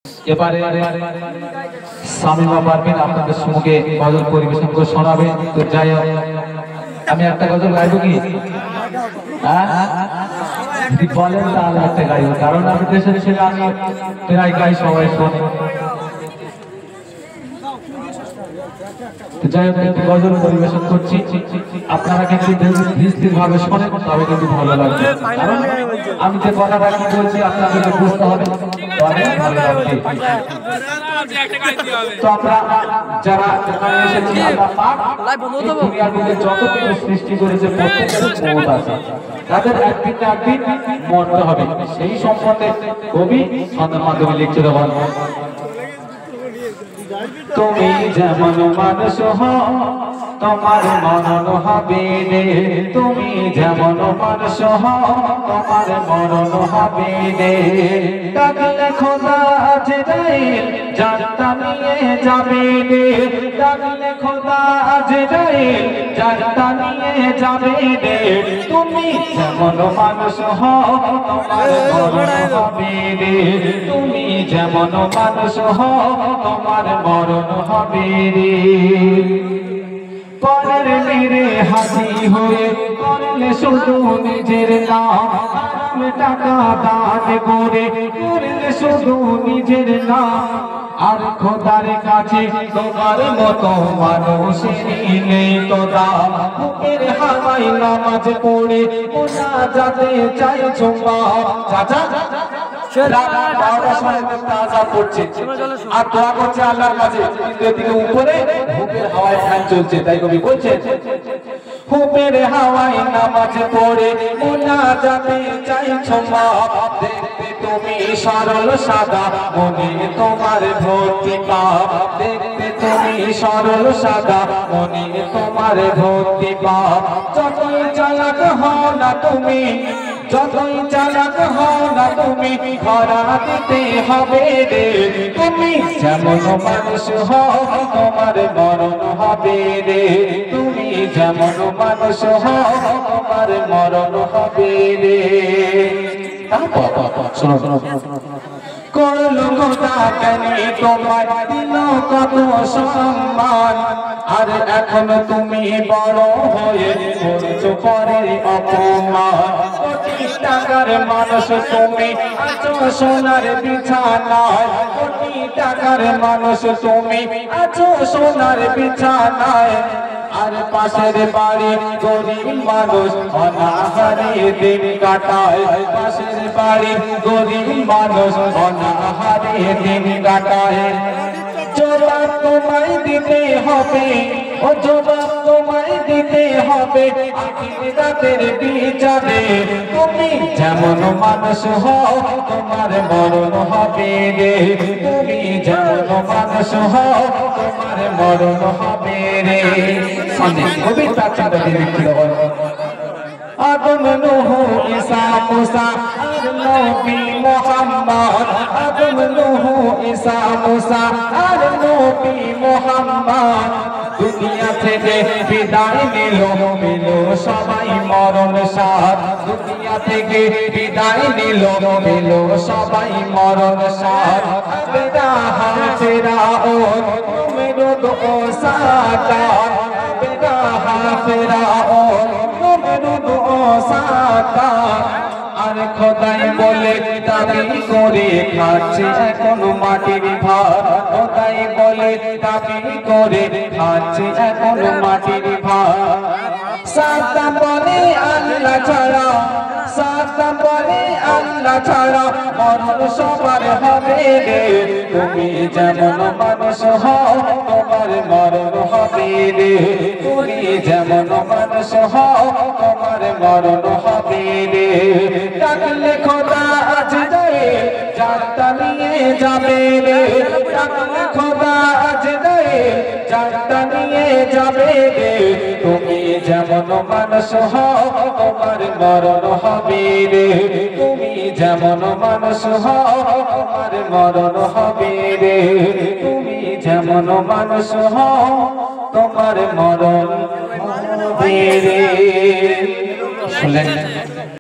এবারে শামীমা পারবেন আপনাদের সঙ্গে গজল পরিবেশন করে শোনাবেন। তো যাই হোক, আমি একটা গজল গাইব কি? বলেন তাহলে একটা গাইব, কারণ আমি দেশের ছেলে, আমি প্রায় গাই, সবাই শোনে। যাই হোক, গজল পরিবেশন করছি, আপনারা কিন্তু ধীর ভাবে শোনেন, তবে কিন্তু ভালো লাগবে। কারণ আমি যে কথাটা কি বলছি আপনাদেরকে বুঝতে হবে, তবে ভালো লাগবে। তো আমরা যারা এখানে এসেছি, আল্লাহ পাক এই দুনিয়ার মধ্যে যত কিছু সৃষ্টি করেছে প্রত্যেকের মত আছে, তাদের একদিন না একদিন মরতে হবে। সেই সম্বন্ধে কবি ছন্দের মাধ্যমে লিখতে দেওয়া, তুমি যেমন মানুষ হও তোমার মরণ হবে রে, তুমি যেমন মানুষ হও তোমার মরণ হবে রে। ডাকলে খোদা আজরাইল জানটা নিয়ে যাবে রে, ডাকলে খোদা আজরাইল জানটা নিয়ে যাবে রে। তুমি যেমন মানুষ হও তোমার মরণ হবে রে, তুমি যেমন মানুষ হও তোমার মরণ হবে রে। পরের মেরে হাসি হয়ে করলে শুধু নিজের নাম, টাকা দান করে করলে শুধু নিজের নাম। আর খোদার কাছে তোমার মতো মানুষ নেই তো দাম। বুকের হাওয়ায় নামাজ পড়ে মোনাজাতে চাইছো মা। চাচা আর দোয়া করছে আল্লাহর কাছে, এদিকে উপরে বুকের হাওয়ায় ফ্যান চলছে, তাই কবি বলছে বুকের হাওয়ায় নামাজ পড়ে মোনাজাতে চাইছো মা। দেখতে তুমি সরল সাদা, মনে তোমার ভক্তি পাপ। দেখতে তুমি সরল সাদা, মনে তোমার ভক্তি পাপ। যতই চালাক হও না তুমি, যতই চালাক হও না তুমি, ধরা দিতে হবে রে। তুমি যেমন মানুষ হও তোমার মরণ হবে রে, তুমি যেমন মানুষ হও তোমার মরণ হবে রে। করলো খোদা কেনি তোমার দিল কত সম্মান, আর এখন তুমি বড় হয়ে করছো পরের অপমান। কোটি টাকার মানুষ তুমি আছো সোনার বিছানায়, কোটি টাকার মানুষ তুমি আছো সোনার বিছানায়। আর পাশের বাড়ি গরিব মানুষ অনাহারে দিন কাটায়, পাশের বাড়ি গরিব মানুষ অনাহারে দিন কাটায়। জবাব তোমায় দিতে হবে, ও জবাব তোমায় দিতে হবে আখিরাতের বিচারে। তুমি যেমন মানুষ হও তোমার মরণ হবে রে, তুমি যেমন মানুষ হও তোমার মরণ হবে রে। কবিতা চাঁদা লিখতে হবে, আদম নূহ ঈসা মুসা আর নবী মুহাম্মদ, আদম নূহ ঈসা মুসা আর নবী মুহাম্মদ। দুনিয়া থেকে বিদায় নিল সবাই মরণ সাথ, দুনিয়া থেকে বিদায় নিল সবাই মরণ সাথ। বেদা হাফেরা ও মেরুদ ও সাকাত, বেদা হাফেরা ও মেরুদ ও সাকাত। আর খোদাই বলে দাবি করে খাচ্ছে এখন মাটির ভাত, খোদাই বলে দাবি করে খাচ্ছে এখন মাটির ভাত। সাতা বলে আল্লাহ ছাড়া, সাতা বলে আল্লাহ ছাড়া মরণ সবার হবে রে। তুমি যেমন মানুষ হও তোমার মরণ হবে রে, তুমি যেমন মানুষ হও তোমার মরণ হবে রে। ডাকলে খোদা আজরাইল জানটা নিয়ে যাবে রে, ডাকলে খোদা আজরাইল জানটা নিয়ে যাবে রে। তুমি যেমন মানুষ হও তোমার মরণ হবে রে, তুমি যেমন মানুষ হও তোমার মরণ হবে রে, তুমি যেমন মানুষ হও তোমার মরণ হবে রে। শুনলেন?